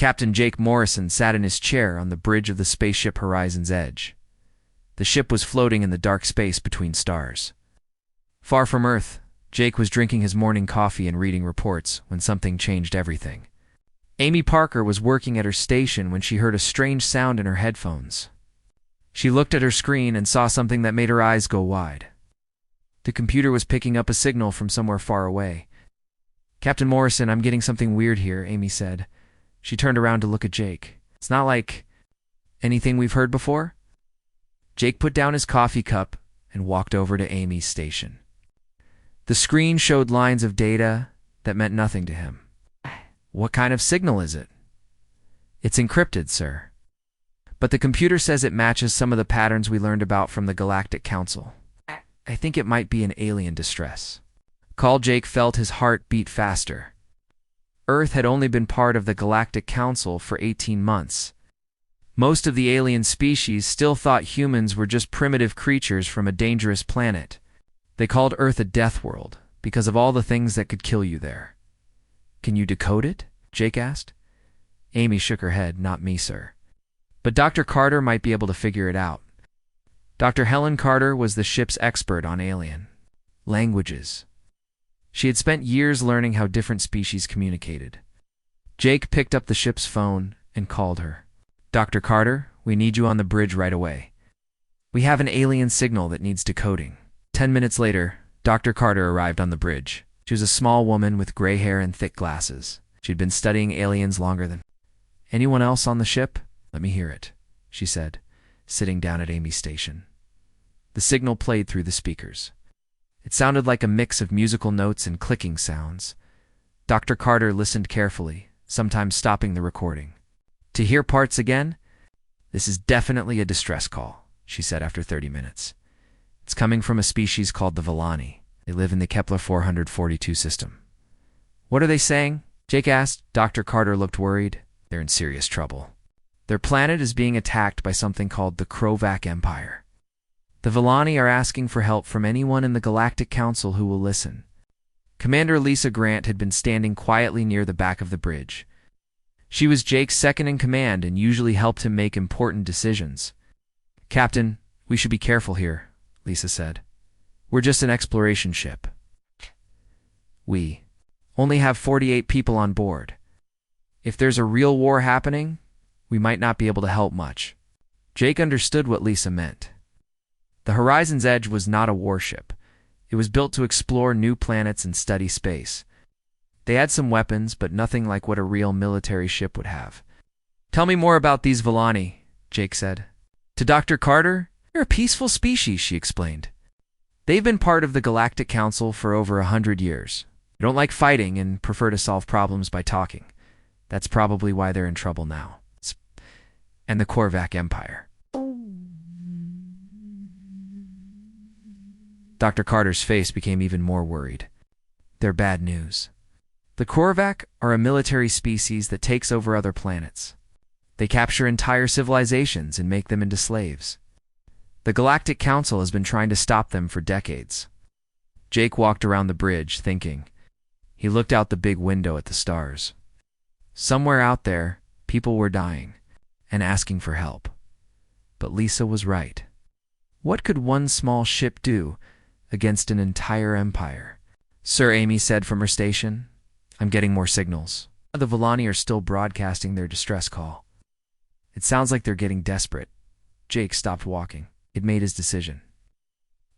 Captain Jake Morrison sat in his chair on the bridge of the spaceship Horizon's Edge. The ship was floating in the dark space between stars. Far from Earth, Jake was drinking his morning coffee and reading reports when something changed everything. Amy Parker was working at her station when she heard a strange sound in her headphones. She looked at her screen and saw something that made her eyes go wide. The computer was picking up a signal from somewhere far away. "Captain Morrison, I'm getting something weird here," Amy said. She turned around to look at Jake. "It's not like anything we've heard before?" Jake put down his coffee cup and walked over to Amy's station. The screen showed lines of data that meant nothing to him. "What kind of signal is it?" "It's encrypted, sir. But the computer says it matches some of the patterns we learned about from the Galactic Council. I think it might be an alien distress." Jake felt his heart beat faster. Earth had only been part of the Galactic Council for 18 months. Most of the alien species still thought humans were just primitive creatures from a dangerous planet. They called Earth a death world because of all the things that could kill you there. "Can you decode it?" Jake asked. Amy shook her head. "Not me, sir. But Dr. Carter might be able to figure it out." Dr. Helen Carter was the ship's expert on alien languages. She had spent years learning how different species communicated. Jake picked up the ship's phone and called her. "Dr. Carter, we need you on the bridge right away. We have an alien signal that needs decoding." 10 minutes later, Dr. Carter arrived on the bridge. She was a small woman with gray hair and thick glasses. She'd been studying aliens longer than... "Anyone else on the ship? Let me hear it," she said, sitting down at Amy's station. The signal played through the speakers. It sounded like a mix of musical notes and clicking sounds. Dr. Carter listened carefully, sometimes stopping the recording. "To hear parts again? This is definitely a distress call," she said after 30 minutes. "It's coming from a species called the Velith. They live in the Kepler 442 system." "What are they saying?" Jake asked. Dr. Carter looked worried. "They're in serious trouble. Their planet is being attacked by something called the Krovac Empire. The Velith are asking for help from anyone in the Galactic Council who will listen." Commander Lisa Grant had been standing quietly near the back of the bridge. She was Jake's second in command and usually helped him make important decisions. "Captain, we should be careful here," Lisa said. "We're just an exploration ship. We only have 48 people on board. If there's a real war happening, we might not be able to help much." Jake understood what Lisa meant. The Horizon's Edge was not a warship. It was built to explore new planets and study space. They had some weapons, but nothing like what a real military ship would have. "Tell me more about these Velith," Jake said. To Dr. Carter, "They're a peaceful species," she explained. "They've been part of the Galactic Council for over 100 years. They don't like fighting and prefer to solve problems by talking. That's probably why they're in trouble now. And the Krovac Empire." Dr. Carter's face became even more worried. "They're bad news. The Krovac are a military species that takes over other planets. They capture entire civilizations and make them into slaves. The Galactic Council has been trying to stop them for decades." Jake walked around the bridge, thinking. He looked out the big window at the stars. Somewhere out there, people were dying and asking for help. But Lisa was right. What could one small ship do against an entire empire? "Sir," Amy said from her station, "I'm getting more signals. The Velith are still broadcasting their distress call. It sounds like they're getting desperate." Jake stopped walking. He'd made his decision.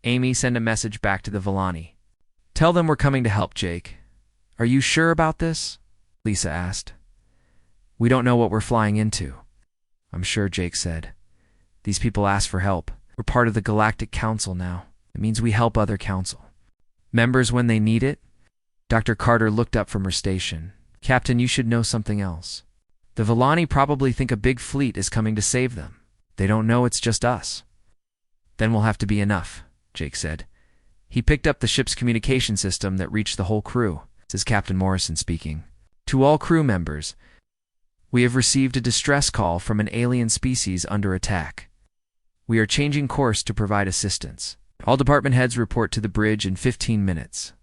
"Amy, send a message back to the Velith. Tell them we're coming to help, Jake." "Are you sure about this?" Lisa asked. "We don't know what we're flying into." "I'm sure," Jake said. "These people asked for help. We're part of the Galactic Council now. It means we help other council members when they need it." Dr. Carter looked up from her station. "Captain, you should know something else. The Velith probably think a big fleet is coming to save them. They don't know it's just us." "Then we'll have to be enough," Jake said. He picked up the ship's communication system that reached the whole crew. This is Captain Morrison speaking. "To all crew members, we have received a distress call from an alien species under attack. We are changing course to provide assistance. All department heads report to the bridge in 15 minutes.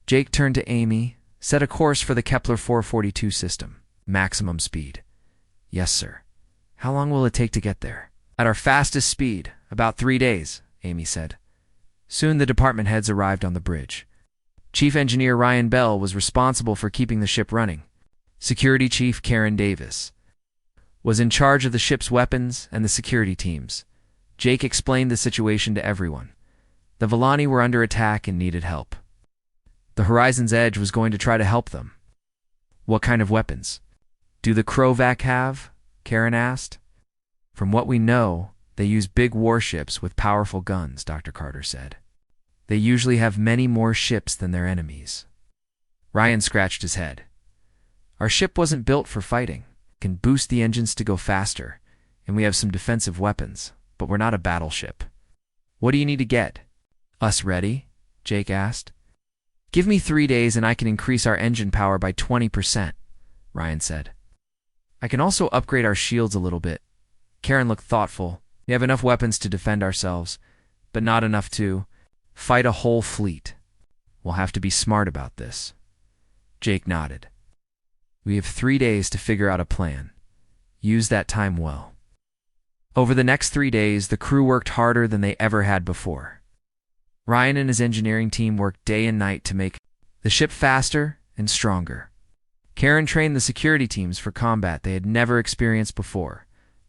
Jake turned to Amy. "Set a course for the Kepler 442 system. Maximum speed." Yes, sir. How long will it take to get there? At our fastest speed, about 3 days, Amy said. Soon the department heads arrived on the bridge. Chief Engineer Ryan Bell was responsible for keeping the ship running. Security Chief Karen Davis was in charge of the ship's weapons and the security teams. Jake explained the situation to everyone. The Velith were under attack and needed help. The Horizon's Edge was going to try to help them. What kind of weapons do the Krovac have? Karen asked. From what we know, they use big warships with powerful guns, Dr. Carter said. They usually have many more ships than their enemies. Ryan scratched his head. Our ship wasn't built for fighting. It can boost the engines to go faster, and we have some defensive weapons, but we're not a battleship. What do you need to get? Us ready? Jake asked. Give me 3 days and I can increase our engine power by 20%, Ryan said. I can also upgrade our shields a little bit. Karen looked thoughtful. We have enough weapons to defend ourselves, but not enough to fight a whole fleet. We'll have to be smart about this. Jake nodded. We have 3 days to figure out a plan. Use that time well. Over the next 3 days, the crew worked harder than they ever had before. Ryan and his engineering team worked day and night to make the ship faster and stronger. Karen trained the security teams for combat they had never experienced before.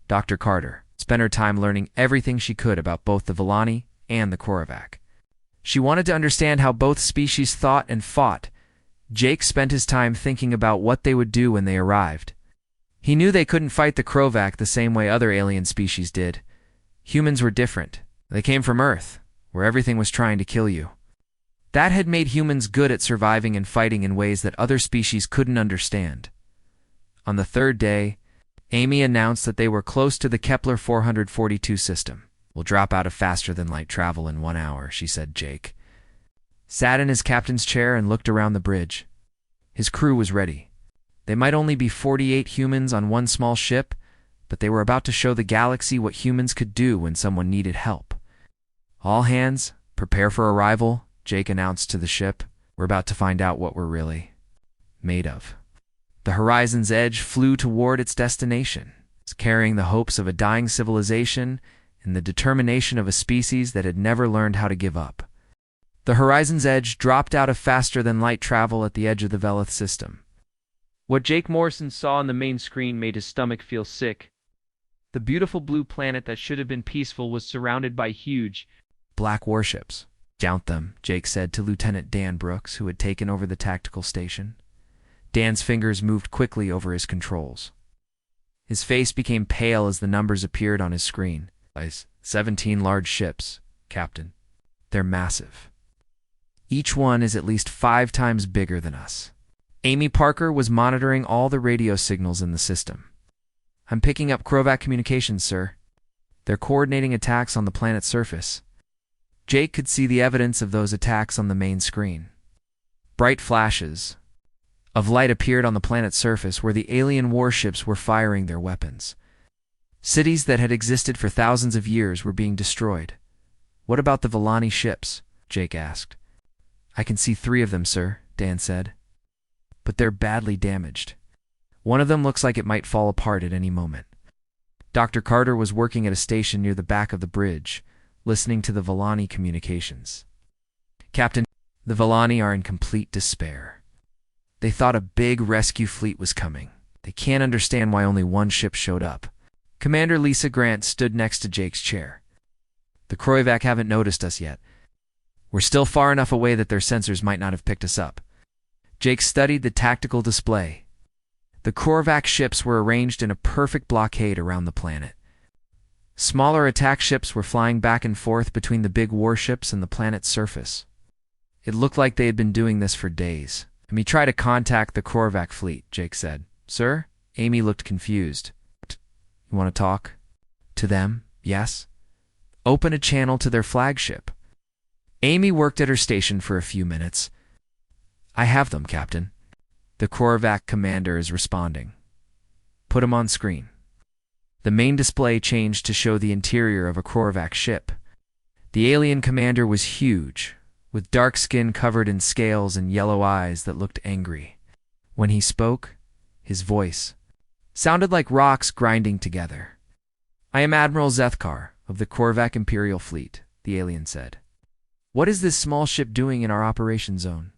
Dr. Carter spent her time learning everything she could about both the Velith and the Krovac. She wanted to understand how both species thought and fought. Jake spent his time thinking about what they would do when they arrived. He knew they couldn't fight the Krovac the same way other alien species did. Humans were different. They came from Earth, where everything was trying to kill you. That had made humans good at surviving and fighting in ways that other species couldn't understand. On the 3rd day, Amy announced that they were close to the Kepler 442 system. We'll drop out of faster-than-light travel in 1 hour, she said. Jake sat in his captain's chair and looked around the bridge. His crew was ready. They might only be 48 humans on one small ship, but they were about to show the galaxy what humans could do when someone needed help. All hands, prepare for arrival, Jake announced to the ship. We're about to find out what we're really made of. The Horizon's Edge flew toward its destination, carrying the hopes of a dying civilization and the determination of a species that had never learned how to give up. The Horizon's Edge dropped out of faster-than-light travel at the edge of the Velith system. What Jake Morrison saw on the main screen made his stomach feel sick. The beautiful blue planet that should have been peaceful was surrounded by huge black warships. Count them, Jake said to Lieutenant Dan Brooks, who had taken over the tactical station. Dan's fingers moved quickly over his controls. His face became pale as the numbers appeared on his screen. 17 large ships, Captain. They're massive. Each one is at least 5 times bigger than us. Amy Parker was monitoring all the radio signals in the system. I'm picking up Krovac communications, sir. They're coordinating attacks on the planet's surface. Jake could see the evidence of those attacks on the main screen. Bright flashes of light appeared on the planet's surface where the alien warships were firing their weapons. Cities that had existed for thousands of years were being destroyed. What about the Velith ships? Jake asked. I can see 3 of them, sir, Dan said. But they're badly damaged. One of them looks like it might fall apart at any moment. Dr. Carter was working at a station near the back of the bridge, listening to the Velith communications. Captain, the Velith are in complete despair. They thought a big rescue fleet was coming. They can't understand why only one ship showed up. Commander Lisa Grant stood next to Jake's chair. The Krovac haven't noticed us yet. We're still far enough away that their sensors might not have picked us up. Jake studied the tactical display. The Krovac ships were arranged in a perfect blockade around the planet. Smaller attack ships were flying back and forth between the big warships and the planet's surface. It looked like they had been doing this for days. Let me try to contact the Krovac fleet, Jake said. Sir? Amy looked confused. You want to talk? To them? Yes. Open a channel to their flagship. Amy worked at her station for a few minutes. I have them, Captain. The Krovac commander is responding. Put him on screen. The main display changed to show the interior of a Krovac ship. The alien commander was huge, with dark skin covered in scales and yellow eyes that looked angry. When he spoke, his voice sounded like rocks grinding together. "I am Admiral Zethkar of the Korvac Imperial Fleet," the alien said. "What is this small ship doing in our operation zone?"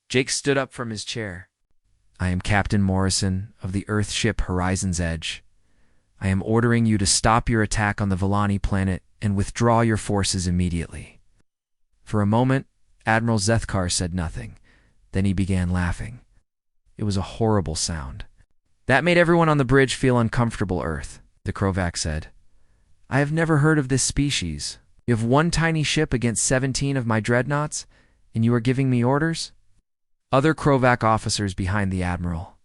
Jake stood up from his chair. "I am Captain Morrison of the Earth ship Horizon's Edge. I am ordering you to stop your attack on the Velani planet and withdraw your forces immediately." For a moment, Admiral Zethkar said nothing. Then he began laughing. It was a horrible sound. "That made everyone on the bridge feel uncomfortable, Earth," the Korvac said. "I have never heard of this species. You have one tiny ship against 17 of my dreadnoughts, and you are giving me orders?" Other Korvac officers behind the Admiral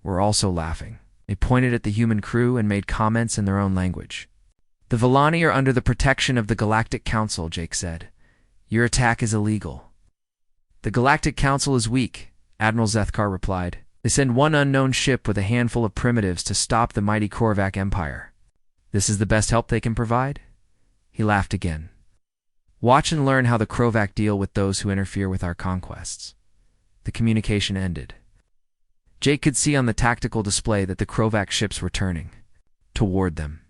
were also laughing. They pointed at the human crew and made comments in their own language. "The Velani are under the protection of the Galactic Council," Jake said. "Your attack is illegal." "The Galactic Council is weak," Admiral Zethkar replied. "They send one unknown ship with a handful of primitives to stop the mighty Korvac Empire. This is the best help they can provide?" He laughed again. "Watch and learn how the Korvac deal with those who interfere with our conquests." The communication ended. Jake could see on the tactical display that the Korvac ships were turning toward them.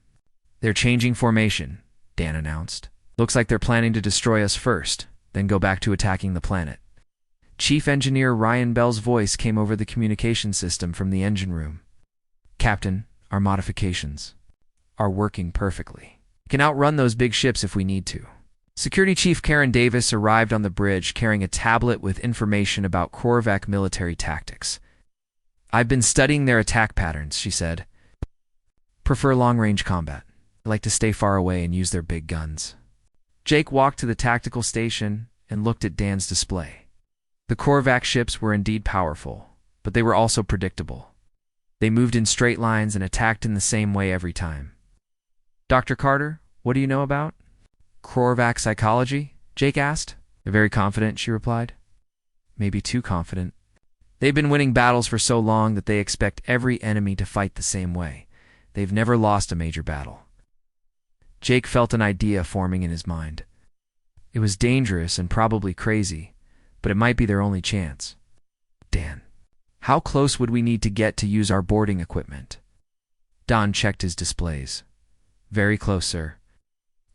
"They're changing formation," Dan announced. "Looks like they're planning to destroy us first, then go back to attacking the planet." Chief Engineer Ryan Bell's voice came over the communication system from the engine room. "Captain, our modifications are working perfectly. We can outrun those big ships if we need to." Security Chief Karen Davis arrived on the bridge carrying a tablet with information about Korvac military tactics. "I've been studying their attack patterns," she said. "Prefer long-range combat. I like to stay far away and use their big guns." Jake walked to the tactical station and looked at Dan's display. The Korvac ships were indeed powerful, but they were also predictable. They moved in straight lines and attacked in the same way every time. "Dr. Carter, what do you know about Korvac psychology?" Jake asked. "They're very confident," she replied. "Maybe too confident. They've been winning battles for so long that they expect every enemy to fight the same way. They've never lost a major battle." Jake felt an idea forming in his mind. It was dangerous and probably crazy, but it might be their only chance. "Dan, how close would we need to get to use our boarding equipment?" Don checked his displays. "Very close, sir.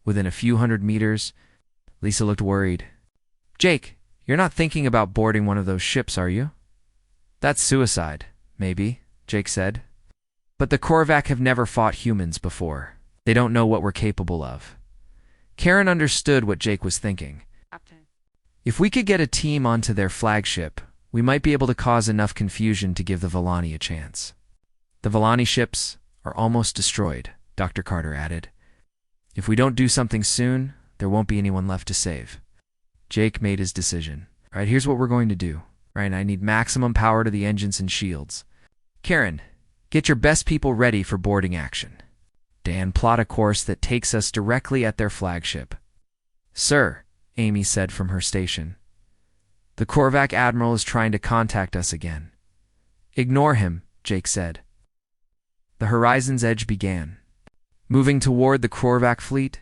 Within a few hundred meters." Lisa looked worried. "Jake, you're not thinking about boarding one of those ships, are you?" "That's suicide, maybe," Jake said. "But the Korvac have never fought humans before. They don't know what we're capable of." Karen understood what Jake was thinking. "If we could get a team onto their flagship, we might be able to cause enough confusion to give the Velani a chance." "The Velani ships are almost destroyed," Dr. Carter added. "If we don't do something soon, there won't be anyone left to save." Jake made his decision. "All right, here's what we're going to do. Right, I need maximum power to the engines and shields. Karen, get your best people ready for boarding action. Dan, plot a course that takes us directly at their flagship." "Sir," Amy said from her station. "The Korvac Admiral is trying to contact us again." "Ignore him," Jake said. The Horizon's Edge began. Moving toward the Korvac fleet,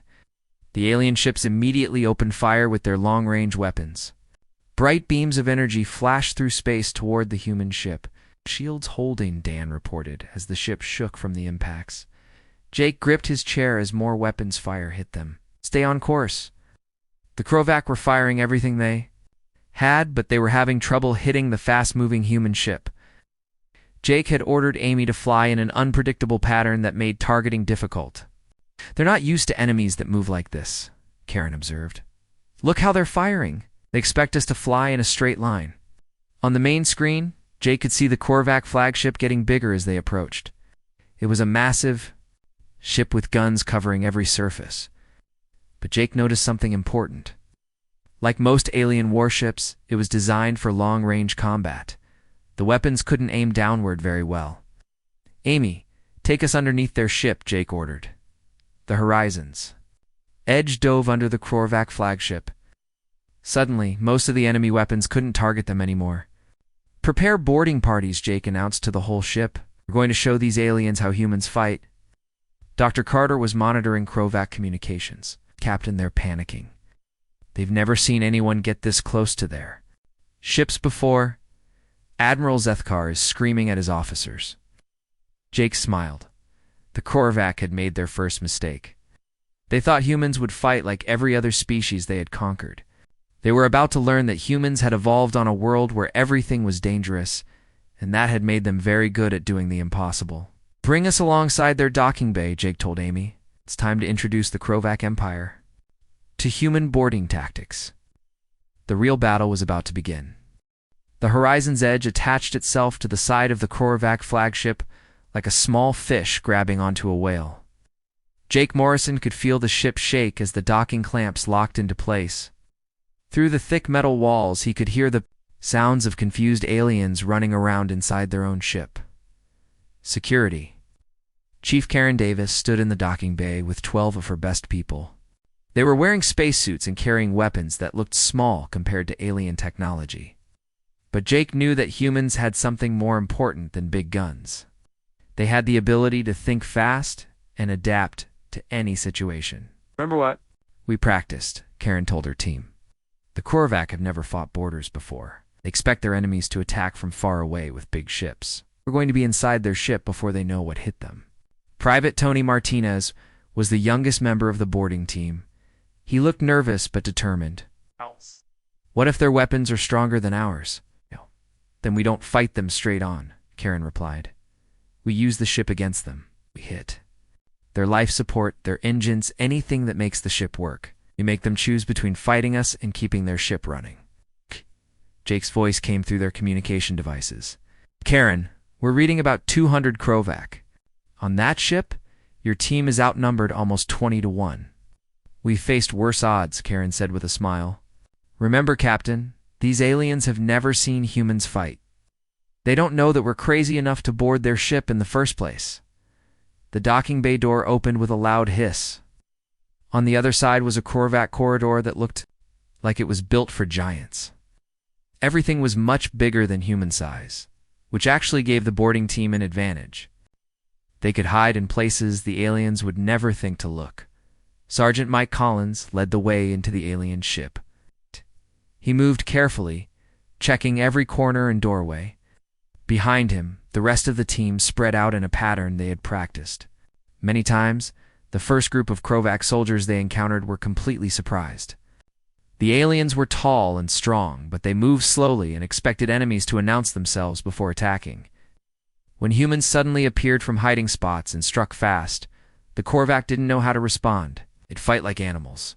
the alien ships immediately opened fire with their long-range weapons. Bright beams of energy flashed through space toward the human ship. "Shields holding," Dan reported as the ship shook from the impacts. Jake gripped his chair as more weapons fire hit them. "Stay on course." The Korvac were firing everything they had, but they were having trouble hitting the fast-moving human ship. Jake had ordered Amy to fly in an unpredictable pattern that made targeting difficult. "They're not used to enemies that move like this," Karen observed. "Look how they're firing. They expect us to fly in a straight line." On the main screen, Jake could see the Korvac flagship getting bigger as they approached. It was a massive ship with guns covering every surface. But Jake noticed something important. Like most alien warships, it was designed for long-range combat. The weapons couldn't aim downward very well. "Amy, take us underneath their ship," Jake ordered. The Horizons Edge dove under the Korvac flagship. Suddenly, most of the enemy weapons couldn't target them anymore. "Prepare boarding parties," Jake announced to the whole ship. "We're going to show these aliens how humans fight." Dr. Carter was monitoring Korvac communications. "Captain, they're panicking. They've never seen anyone get this close to their ships before." Admiral Zethkar is screaming at his officers. Jake smiled. The Korvac had made their first mistake. They thought humans would fight like every other species they had conquered. They were about to learn that humans had evolved on a world where everything was dangerous, and that had made them very good at doing the impossible. Bring us alongside their docking bay, Jake told Amy. It's time to introduce the Korvac Empire to human boarding tactics. The real battle was about to begin. The Horizon's Edge attached itself to the side of the Korvac flagship like a small fish grabbing onto a whale. Jake Morrison could feel the ship shake as the docking clamps locked into place. Through the thick metal walls, he could hear the sounds of confused aliens running around inside their own ship. Security. Chief Karen Davis stood in the docking bay with 12 of her best people. They were wearing spacesuits and carrying weapons that looked small compared to alien technology. But Jake knew that humans had something more important than big guns. They had the ability to think fast and adapt to any situation. Remember what? We practiced, Karen told her team. The Korvac have never fought boarders before. They expect their enemies to attack from far away with big ships. We're going to be inside their ship before they know what hit them. Private Tony Martinez was the youngest member of the boarding team. He looked nervous but determined. What if their weapons are stronger than ours? No. Then we don't fight them straight on, Karen replied. We use the ship against them. We hit their life support, their engines, anything that makes the ship work. We make them choose between fighting us and keeping their ship running. Jake's voice came through their communication devices. Karen, we're reading about 200 Korvac. On that ship, your team is outnumbered almost 20-1. We've faced worse odds, Karen said with a smile. Remember, Captain, these aliens have never seen humans fight. They don't know that we're crazy enough to board their ship in the first place. The docking bay door opened with a loud hiss. On the other side was a Korvac corridor that looked like it was built for giants. Everything was much bigger than human size, which actually gave the boarding team an advantage. They could hide in places the aliens would never think to look. Sergeant Mike Collins led the way into the alien ship. He moved carefully, checking every corner and doorway. Behind him, the rest of the team spread out in a pattern they had practiced. Many times, the first group of Korvac soldiers they encountered were completely surprised. The aliens were tall and strong, but they moved slowly and expected enemies to announce themselves before attacking. When humans suddenly appeared from hiding spots and struck fast, the Korvac didn't know how to respond. They'd fight like animals.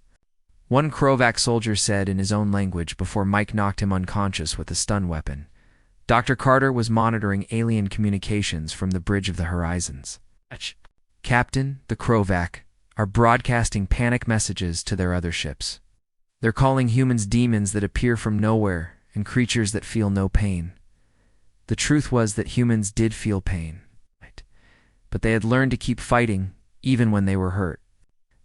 One Korvac soldier said in his own language before Mike knocked him unconscious with a stun weapon. Dr. Carter was monitoring alien communications from the bridge of the Horizons. Captain, the Korvac are broadcasting panic messages to their other ships. They're calling humans demons that appear from nowhere and creatures that feel no pain. The truth was that humans did feel pain, but they had learned to keep fighting even when they were hurt.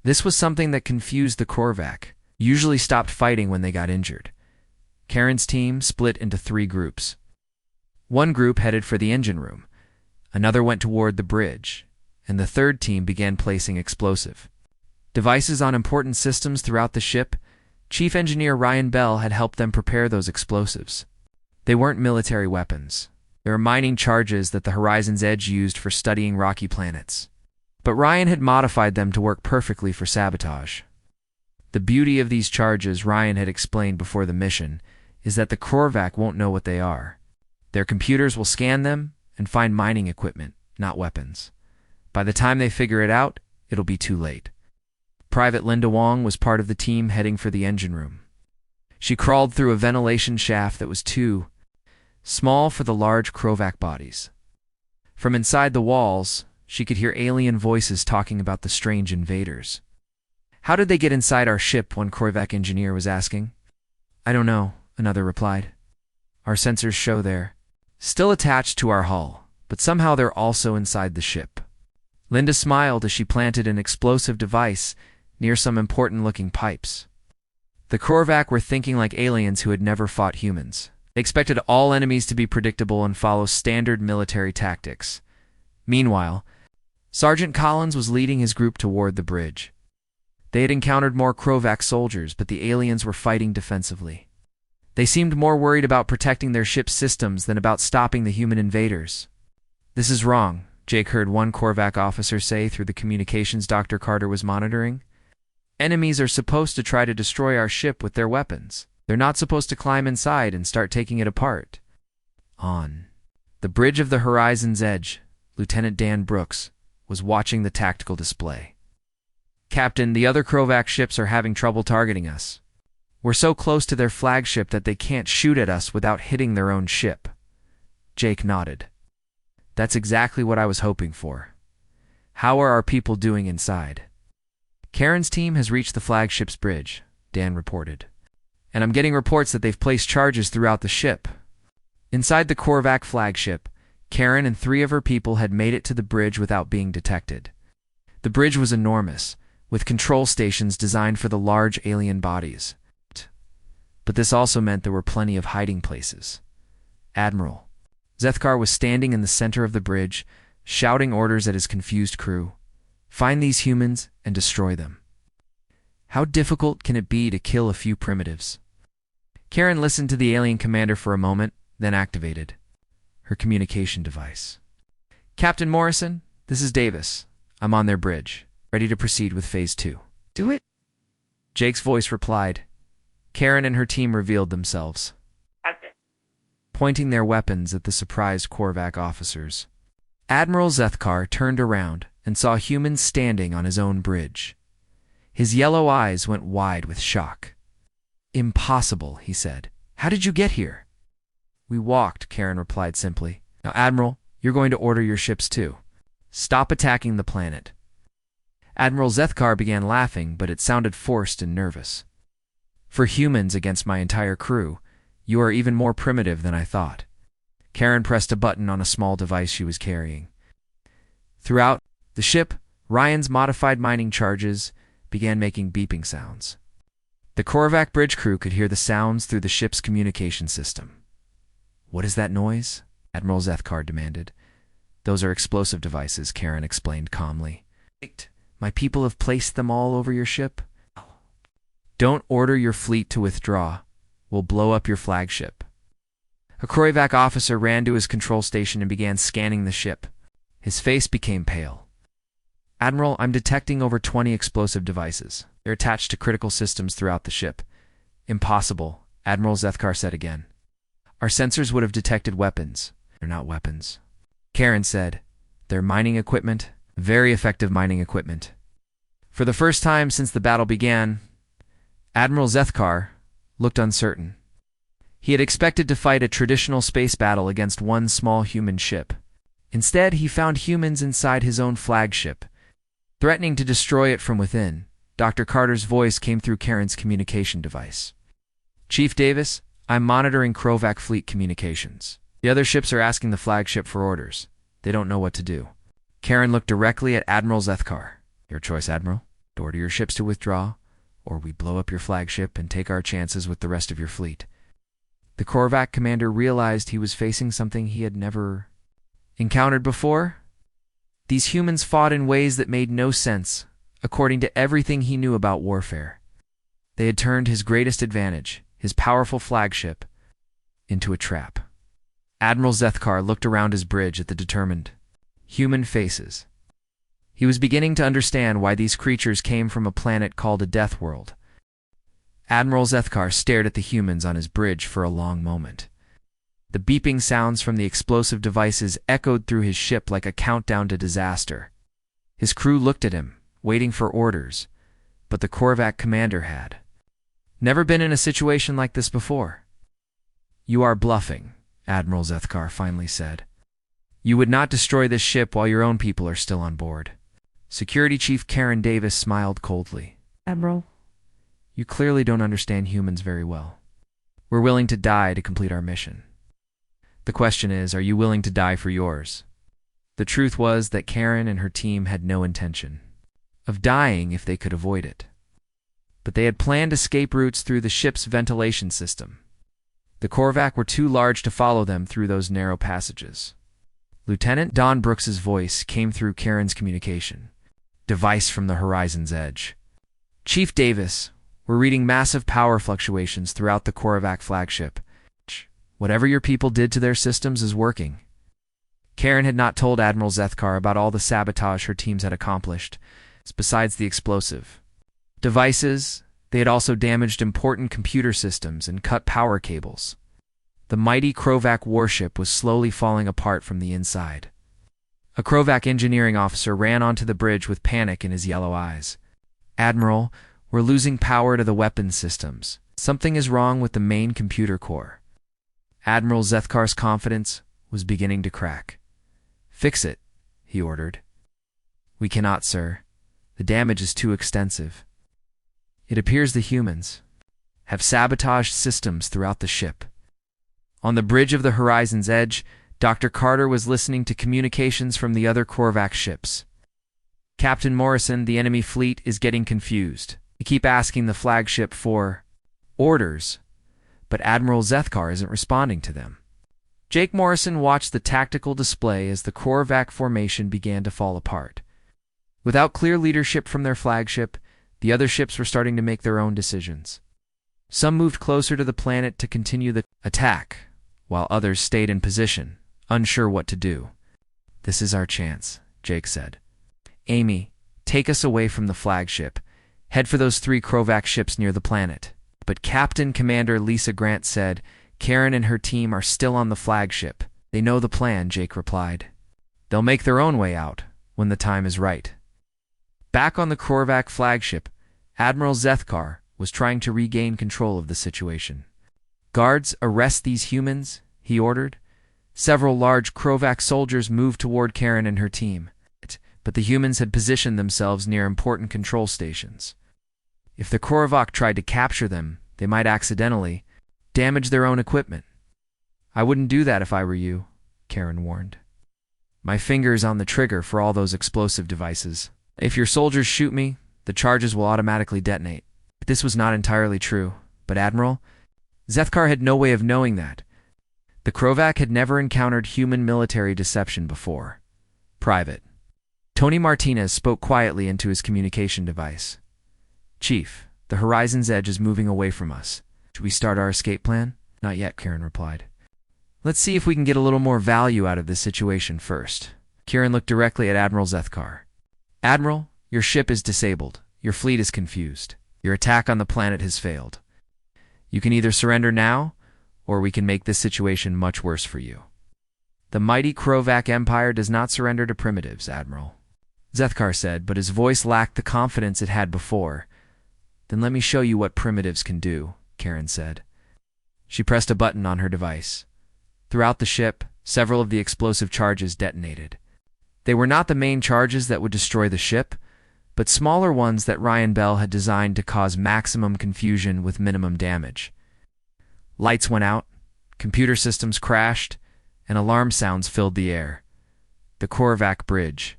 This was something that confused the Korvac, usually stopped fighting when they got injured. Karen's team split into 3 groups. One group headed for the engine room, another went toward the bridge, and the third team began placing explosive devices on important systems throughout the ship. Chief Engineer Ryan Bell had helped them prepare those explosives. They weren't military weapons. They were mining charges that the Horizon's Edge used for studying rocky planets. But Ryan had modified them to work perfectly for sabotage. The beauty of these charges, Ryan had explained before the mission, is that the Korvac won't know what they are. Their computers will scan them and find mining equipment, not weapons. By the time they figure it out, it'll be too late. Private Linda Wong was part of the team heading for the engine room. She crawled through a ventilation shaft that was too small for the large Korvac bodies. From inside the walls, she could hear alien voices talking about the strange invaders. How did they get inside our ship? One Korvac engineer was asking. I don't know, another replied. Our sensors show they're still attached to our hull, but somehow they're also inside the ship. Linda smiled as she planted an explosive device near some important-looking pipes. The Korvac were thinking like aliens who had never fought humans. They expected all enemies to be predictable and follow standard military tactics. Meanwhile, Sergeant Collins was leading his group toward the bridge. They had encountered more Korvac soldiers, but the aliens were fighting defensively. They seemed more worried about protecting their ship's systems than about stopping the human invaders. This is wrong, Jake heard one Korvac officer say through the communications Dr. Carter was monitoring. Enemies are supposed to try to destroy our ship with their weapons. They're not supposed to climb inside and start taking it apart. On the bridge of the horizon's edge, Lieutenant Dan Brooks was watching the tactical display. Captain, the other Korvac ships are having trouble targeting us. We're so close to their flagship that they can't shoot at us without hitting their own ship. Jake nodded. That's exactly what I was hoping for. How are our people doing inside? Karen's team has reached the flagship's bridge, Dan reported. And I'm getting reports that they've placed charges throughout the ship. Inside the Korvac flagship, Karen and 3 of her people had made it to the bridge without being detected. The bridge was enormous, with control stations designed for the large alien bodies. But this also meant there were plenty of hiding places. Admiral Zethkar was standing in the center of the bridge, shouting orders at his confused crew. Find these humans and destroy them. How difficult can it be to kill a few primitives? Karen listened to the alien commander for a moment, then activated her communication device. Captain Morrison, this is Davis. I'm on their bridge, ready to proceed with Phase 2. Do it? Jake's voice replied. Karen and her team revealed themselves, pointing their weapons at the surprised Korvac officers. Admiral Zethkar turned around and saw humans standing on his own bridge. His yellow eyes went wide with shock. Impossible, he said. How did you get here? We walked, Karen replied simply. Now, Admiral, you're going to order your ships too. Stop attacking the planet. Admiral Zethkar began laughing, but it sounded forced and nervous. For humans against my entire crew, you are even more primitive than I thought. Karen pressed a button on a small device she was carrying. Throughout the ship, Ryan's modified mining charges began making beeping sounds. The Korvac bridge crew could hear the sounds through the ship's communication system. What is that noise? Admiral Zethkar demanded. Those are explosive devices, Karen explained calmly. My people have placed them all over your ship. Don't order your fleet to withdraw. We'll blow up your flagship. A Korvac officer ran to his control station and began scanning the ship. His face became pale. Admiral, I'm detecting over 20 explosive devices. They're attached to critical systems throughout the ship. Impossible, Admiral Zethkar said again. Our sensors would have detected weapons. They're not weapons. Karen said. They're mining equipment, very effective mining equipment. For the first time since the battle began, Admiral Zethkar looked uncertain. He had expected to fight a traditional space battle against one small human ship. Instead, he found humans inside his own flagship, threatening to destroy it from within. Dr. Carter's voice came through Karen's communication device. Chief Davis, I'm monitoring Korvac fleet communications. The other ships are asking the flagship for orders. They don't know what to do. Karen looked directly at Admiral Zethkar. Your choice, Admiral. Order your ships to withdraw, or we blow up your flagship and take our chances with the rest of your fleet. The Korvac commander realized he was facing something he had never encountered before. These humans fought in ways that made no sense, according to everything he knew about warfare. They had turned his greatest advantage, his powerful flagship, into a trap. Admiral Zethkar looked around his bridge at the determined human faces. He was beginning to understand why these creatures came from a planet called a Deathworld. Admiral Zethkar stared at the humans on his bridge for a long moment. The beeping sounds from the explosive devices echoed through his ship like a countdown to disaster. His crew looked at him, waiting for orders, but the Korvac commander had never been in a situation like this before. You are bluffing, Admiral Zethkar finally said. You would not destroy this ship while your own people are still on board. Security Chief Karen Davis smiled coldly. Admiral, you clearly don't understand humans very well. We're willing to die to complete our mission. The question is, are you willing to die for yours? The truth was that Karen and her team had no intention of dying if they could avoid it. But they had planned escape routes through the ship's ventilation system. The Korvac were too large to follow them through those narrow passages. Lieutenant Don Brooks's voice came through Karen's communication. Device from the horizon's edge. Chief Davis, we're reading massive power fluctuations throughout the Korvac flagship. Whatever your people did to their systems is working. Karen had not told Admiral Zethkar about all the sabotage her teams had accomplished. Besides the explosive devices, they had also damaged important computer systems and cut power cables. The mighty Krovac warship was slowly falling apart from the inside. A Krovac engineering officer ran onto the bridge with panic in his yellow eyes. "Admiral, we're losing power to the weapons systems. Something is wrong with the main computer core." Admiral Zethkar's confidence was beginning to crack. "Fix it," he ordered. "We cannot, sir. The damage is too extensive. It appears the humans have sabotaged systems throughout the ship." On the bridge of the Horizon's Edge, Dr. Carter was listening to communications from the other Korvac ships. "Captain Morrison, the enemy fleet is getting confused. They keep asking the flagship for orders, but Admiral Zethkar isn't responding to them." Jake Morrison watched the tactical display as the Korvac formation began to fall apart. Without clear leadership from their flagship, the other ships were starting to make their own decisions. Some moved closer to the planet to continue the attack, while others stayed in position, unsure what to do. "This is our chance," Jake said. "Amy, take us away from the flagship. Head for those 3 Krovac ships near the planet." But Captain Commander Lisa Grant said, "Karen and her team are still on the flagship. They know the plan," Jake replied. "They'll make their own way out when the time is right." Back on the Korvac flagship, Admiral Zethkar was trying to regain control of the situation. "Guards, arrest these humans," he ordered. Several large Krovac soldiers moved toward Karen and her team, but the humans had positioned themselves near important control stations. If the Korvac tried to capture them, they might accidentally damage their own equipment. "I wouldn't do that if I were you," Karen warned. "My finger's on the trigger for all those explosive devices. If your soldiers shoot me, the charges will automatically detonate." This was not entirely true, but Admiral Zethkar had no way of knowing that. The Krovac had never encountered human military deception before. Private Tony Martinez spoke quietly into his communication device. "Chief, the Horizon's Edge is moving away from us. Should we start our escape plan?" "Not yet," Karen replied. "Let's see if we can get a little more value out of this situation first." Karen looked directly at Admiral Zethkar. "Admiral, your ship is disabled. Your fleet is confused. Your attack on the planet has failed. You can either surrender now, or we can make this situation much worse for you." "The mighty Krovac Empire does not surrender to primitives, Admiral," Zethkar said, but his voice lacked the confidence it had before. "Then let me show you what primitives can do," Karen said. She pressed a button on her device. Throughout the ship, several of the explosive charges detonated. They were not the main charges that would destroy the ship, but smaller ones that Ryan Bell had designed to cause maximum confusion with minimum damage. Lights went out, computer systems crashed, and alarm sounds filled the air. The Korvac bridge.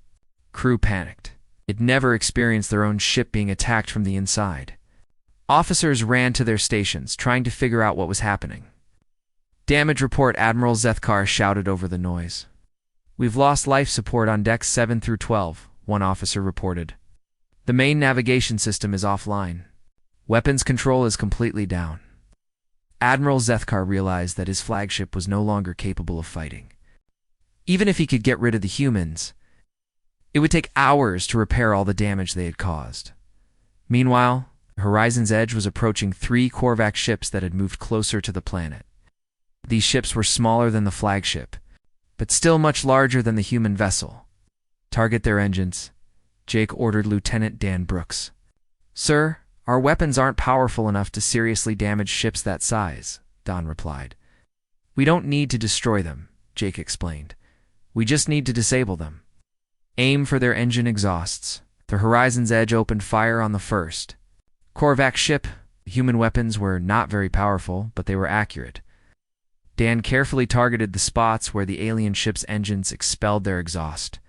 Crew panicked. It never experienced their own ship being attacked from the inside. Officers ran to their stations, trying to figure out what was happening. "Damage report," Admiral Zethkar shouted over the noise. "We've lost life support on decks 7 through 12, one officer reported. "The main navigation system is offline. Weapons control is completely down." Admiral Zethkar realized that his flagship was no longer capable of fighting. Even if he could get rid of the humans, it would take hours to repair all the damage they had caused. Meanwhile, Horizon's Edge was approaching 3 Korvac ships that had moved closer to the planet. These ships were smaller than the flagship, but still much larger than the human vessel. "Target their engines," Jake ordered Lieutenant Dan Brooks. "Sir, our weapons aren't powerful enough to seriously damage ships that size," Don replied. "We don't need to destroy them," Jake explained. "We just need to disable them. Aim for their engine exhausts." The Horizon's Edge opened fire on the first Korvac ship. The human weapons were not very powerful, but they were accurate. Dan carefully targeted the spots where the alien ship's engines expelled their exhaust.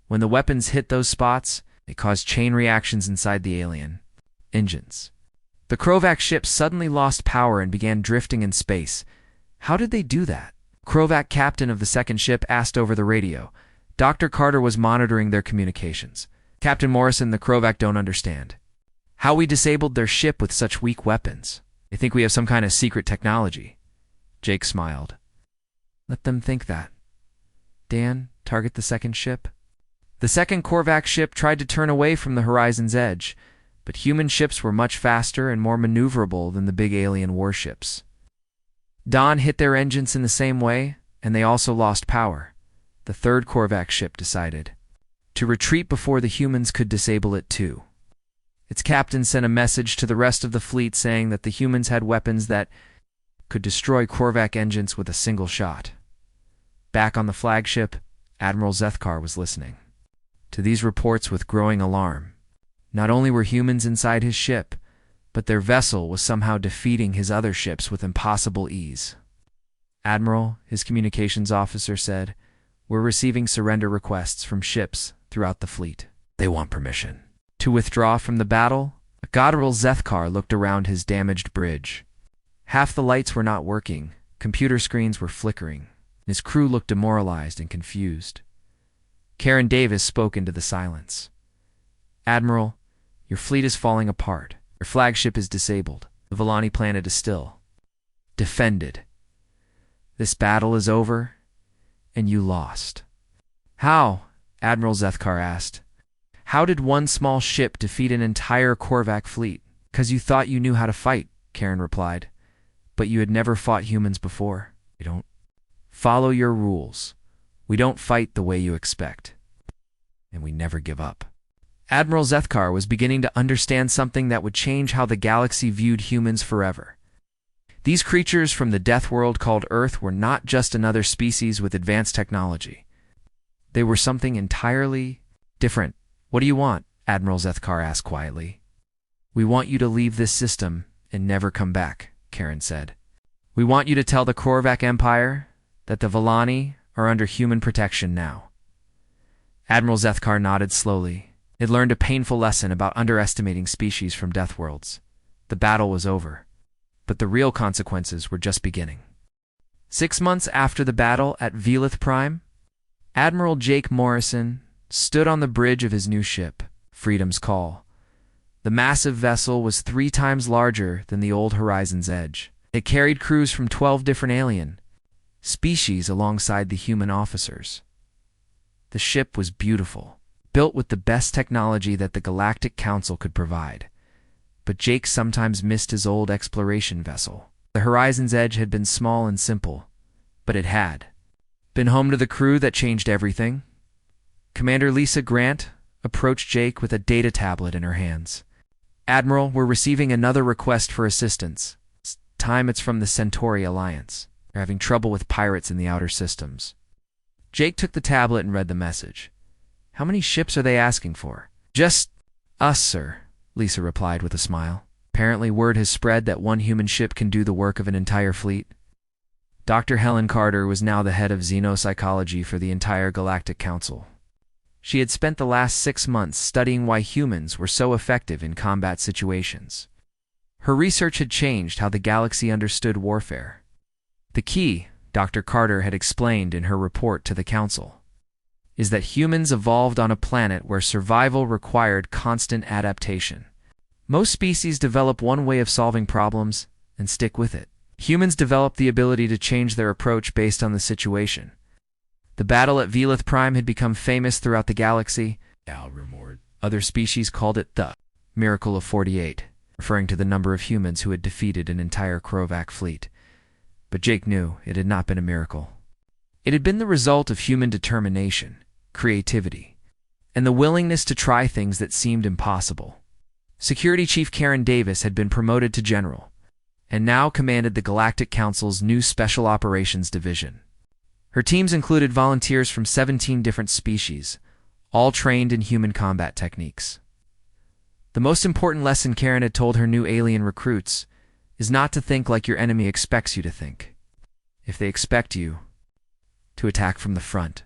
When the weapons hit those spots, they caused chain reactions inside the alien engines. The Krovac ship suddenly lost power and began drifting in space. How did they do that? Krovac captain of the second ship asked over the radio. Dr. Carter was monitoring their communications. "Captain Morrison, the Krovac don't understand how we disabled their ship with such weak weapons. They think we have some kind of secret technology." Jake smiled. "Let them think that. Dan, target the second ship. The second Korvax ship tried to turn away from the horizon's edge, but human ships were much faster and more maneuverable than the big alien warships. Dawn hit their engines in the same way, and they also lost power. The third Korvax ship decided to retreat before the humans could disable it too. Its captain sent a message to the rest of the fleet saying that the humans had weapons that could destroy Korvax engines with a single shot. Back on the flagship, Admiral Zethkar was listening to these reports with growing alarm. Not only were humans inside his ship, but their vessel was somehow defeating his other ships with impossible ease. "Admiral," his communications officer said, "we're receiving surrender requests from ships throughout the fleet. They want permission to withdraw from the battle." Admiral Zethkar looked around his damaged bridge. Half the lights were not working, computer screens were flickering. His crew looked demoralized and confused. Karen Davis spoke into the silence. "Admiral, your fleet is falling apart. Your flagship is disabled. The Velani planet is still defended. This battle is over, and you lost." "How?" Admiral Zethkar asked. "How did one small ship defeat an entire Korvax fleet?" "'Cause you thought you knew how to fight," Karen replied. "But you had never fought humans before. We don't follow your rules. We don't fight the way you expect. And we never give up." Admiral Zethkar was beginning to understand something that would change how the galaxy viewed humans forever. These creatures from the death world called Earth were not just another species with advanced technology. They were something entirely different. "What do you want?" Admiral Zethkar asked quietly. "We want you to leave this system and never come back," Karen said. "We want you to tell the Korvax Empire that the Velani are under human protection now." Admiral Zethkar nodded slowly. He'd learned a painful lesson about underestimating species from death worlds. The battle was over, but the real consequences were just beginning. 6 months after the battle at Velith Prime, Admiral Jake Morrison stood on the bridge of his new ship, Freedom's Call. The massive vessel was 3 times larger than the old Horizon's Edge. It carried crews from 12 different alien species alongside the human officers. The ship was beautiful, built with the best technology that the Galactic Council could provide. But Jake sometimes missed his old exploration vessel. The Horizon's Edge had been small and simple, but it had been home to the crew that changed everything. Commander Lisa Grant approached Jake with a data tablet in her hands. "Admiral, we're receiving another request for assistance. This time it's from the Centauri Alliance. They're having trouble with pirates in the outer systems." Jake took the tablet and read the message. "How many ships are they asking for?" "Just us, sir," Lisa replied with a smile. "Apparently word has spread that one human ship can do the work of an entire fleet." Dr. Helen Carter was now the head of xenopsychology for the entire Galactic Council. She had spent the last 6 months studying why humans were so effective in combat situations. Her research had changed how the galaxy understood warfare. The key, Dr. Carter had explained in her report to the Council, is that humans evolved on a planet where survival required constant adaptation. Most species develop one way of solving problems and stick with it. Humans develop the ability to change their approach based on the situation. The battle at Velith Prime had become famous throughout the galaxy. Other species called it the Miracle of 48, referring to the number of humans who had defeated an entire Korvax fleet. But Jake knew it had not been a miracle. It had been the result of human determination, creativity, and the willingness to try things that seemed impossible. Security Chief Karen Davis had been promoted to general, and now commanded the Galactic Council's new Special Operations Division. Her teams included volunteers from 17 different species, all trained in human combat techniques. The most important lesson Karen had told her new alien recruits is not to think like your enemy expects you to think. If they expect you to attack from the front,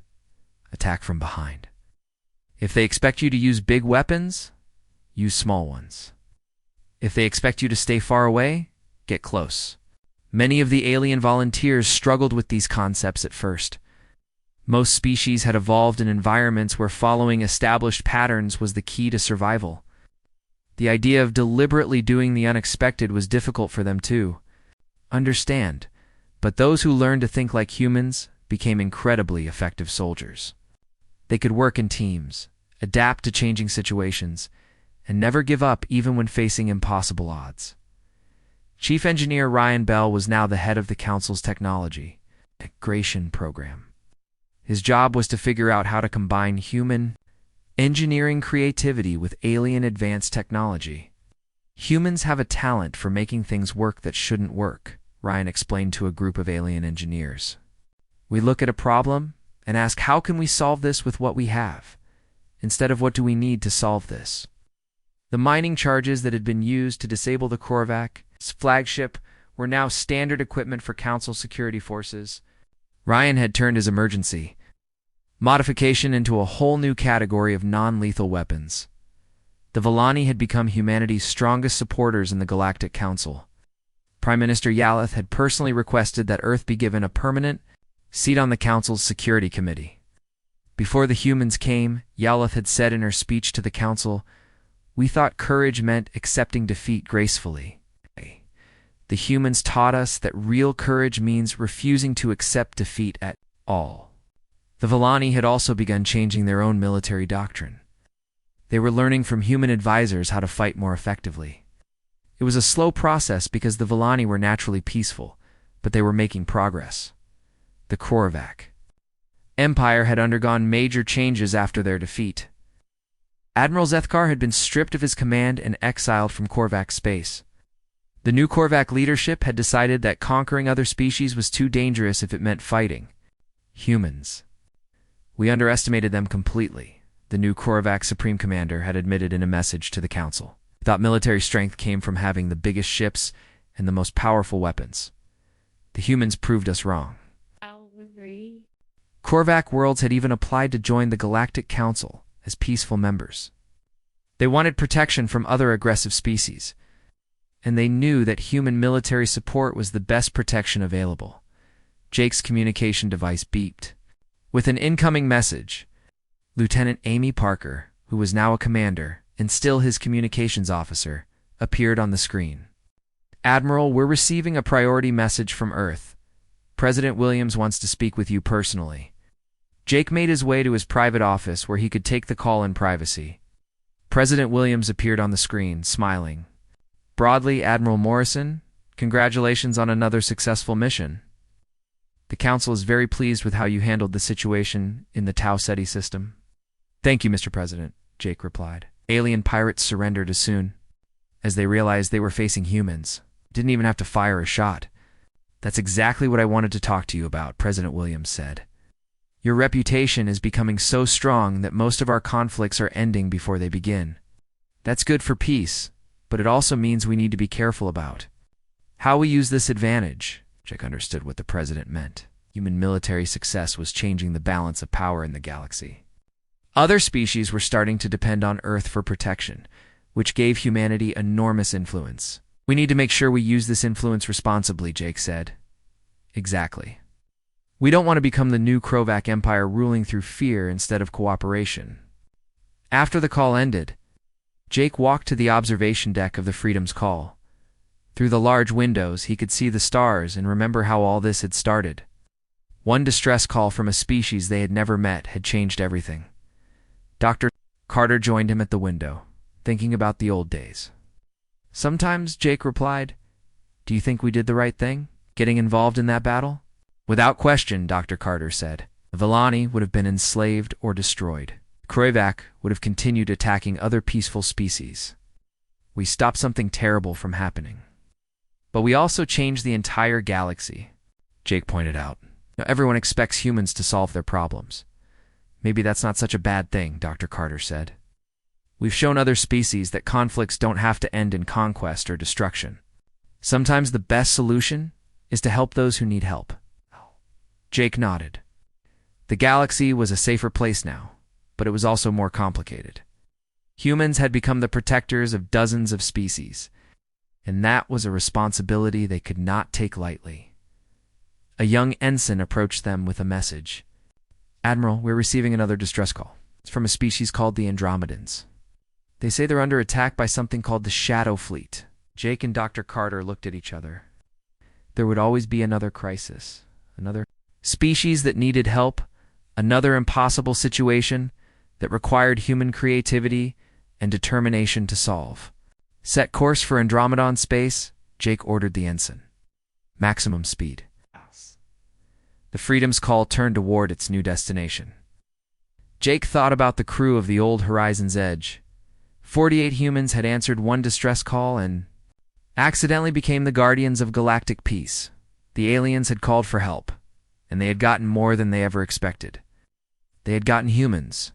attack from behind. If they expect you to use big weapons, use small ones. If they expect you to stay far away, get close. Many of the alien volunteers struggled with these concepts at first. Most species had evolved in environments where following established patterns was the key to survival. The idea of deliberately doing the unexpected was difficult for them to understand, but those who learned to think like humans became incredibly effective soldiers. They could work in teams, adapt to changing situations, and never give up even when facing impossible odds. Chief Engineer Ryan Bell was now the head of the Council's Technology Integration Program. His job was to figure out how to combine human engineering creativity with alien advanced technology. Humans have a talent for making things work that shouldn't work, Ryan explained to a group of alien engineers. We look at a problem and ask, how can we solve this with what we have, instead of what do we need to solve this? The mining charges that had been used to disable the Korvac's flagship were now standard equipment for Council security forces. Ryan had turned his emergency modification into a whole new category of non-lethal weapons. The Velith had become humanity's strongest supporters in the Galactic Council. Prime Minister Velith had personally requested that Earth be given a permanent seat on the Council's Security Committee. Before the humans came, Velith had said in her speech to the Council, "We thought courage meant accepting defeat gracefully. The humans taught us that real courage means refusing to accept defeat at all." The Velith had also begun changing their own military doctrine. They were learning from human advisors how to fight more effectively. It was a slow process because the Velith were naturally peaceful, but they were making progress. The Korvac Empire had undergone major changes after their defeat. Admiral Zethkar had been stripped of his command and exiled from Korvac space. The new Korvac leadership had decided that conquering other species was too dangerous if it meant fighting humans. "We underestimated them completely," the new Korvac Supreme Commander had admitted in a message to the Council. "We thought military strength came from having the biggest ships and the most powerful weapons. The humans proved us wrong." I'll agree. Korvac worlds had even applied to join the Galactic Council as peaceful members. They wanted protection from other aggressive species, and they knew that human military support was the best protection available. Jake's communication device beeped. With an incoming message, Lieutenant Amy Parker, who was now a commander and still his communications officer, appeared on the screen. "Admiral, we're receiving a priority message from Earth. President Williams wants to speak with you personally." Jake made his way to his private office where he could take the call in privacy. President Williams appeared on the screen, smiling. "Broadly, Admiral Morrison, congratulations on another successful mission. The Council is very pleased with how you handled the situation in the Tau Ceti system." "Thank you, Mr. President," Jake replied. Alien pirates surrendered as soon as they realized they were facing humans. Didn't even have to fire a shot. "That's exactly what I wanted to talk to you about," President Williams said. "Your reputation is becoming so strong that most of our conflicts are ending before they begin. That's good for peace, but it also means we need to be careful about how we use this advantage." Jake understood what the president meant. Human military success was changing the balance of power in the galaxy. Other species were starting to depend on Earth for protection, which gave humanity enormous influence. "We need to make sure we use this influence responsibly," Jake said. "Exactly. We don't want to become the new Korvac Empire ruling through fear instead of cooperation." After the call ended, Jake walked to the observation deck of the Freedom's Call. Through the large windows, he could see the stars and remember how all this had started. One distress call from a species they had never met had changed everything. Dr. Carter joined him at the window, thinking about the old days. "Sometimes," Jake replied. "Do you think we did the right thing, getting involved in that battle?" "Without question," Dr. Carter said. "The Velith would have been enslaved or destroyed. Korvac would have continued attacking other peaceful species. We stopped something terrible from happening. But we also changed the entire galaxy," Jake pointed out. "Now, everyone expects humans to solve their problems. Maybe that's not such a bad thing," Dr. Carter said. "We've shown other species that conflicts don't have to end in conquest or destruction. Sometimes the best solution is to help those who need help." Jake nodded. The galaxy was a safer place now, but it was also more complicated. Humans had become the protectors of dozens of species, and that was a responsibility they could not take lightly. A young ensign approached them with a message. "Admiral, we're receiving another distress call. It's from a species called the Andromedans. They say they're under attack by something called the Shadow Fleet." Jake and Dr. Carter looked at each other. There would always be another crisis, another Species that needed help, another impossible situation that required human creativity and determination to solve. Set course for Andromedon space, Jake ordered the ensign. Maximum speed. The Freedom's call turned toward its new destination. Jake thought about the crew of the old Horizon's Edge. 48 humans had answered one distress call and accidentally became the guardians of galactic peace. The aliens had called for help, and they had gotten more than they ever expected. They had gotten humans,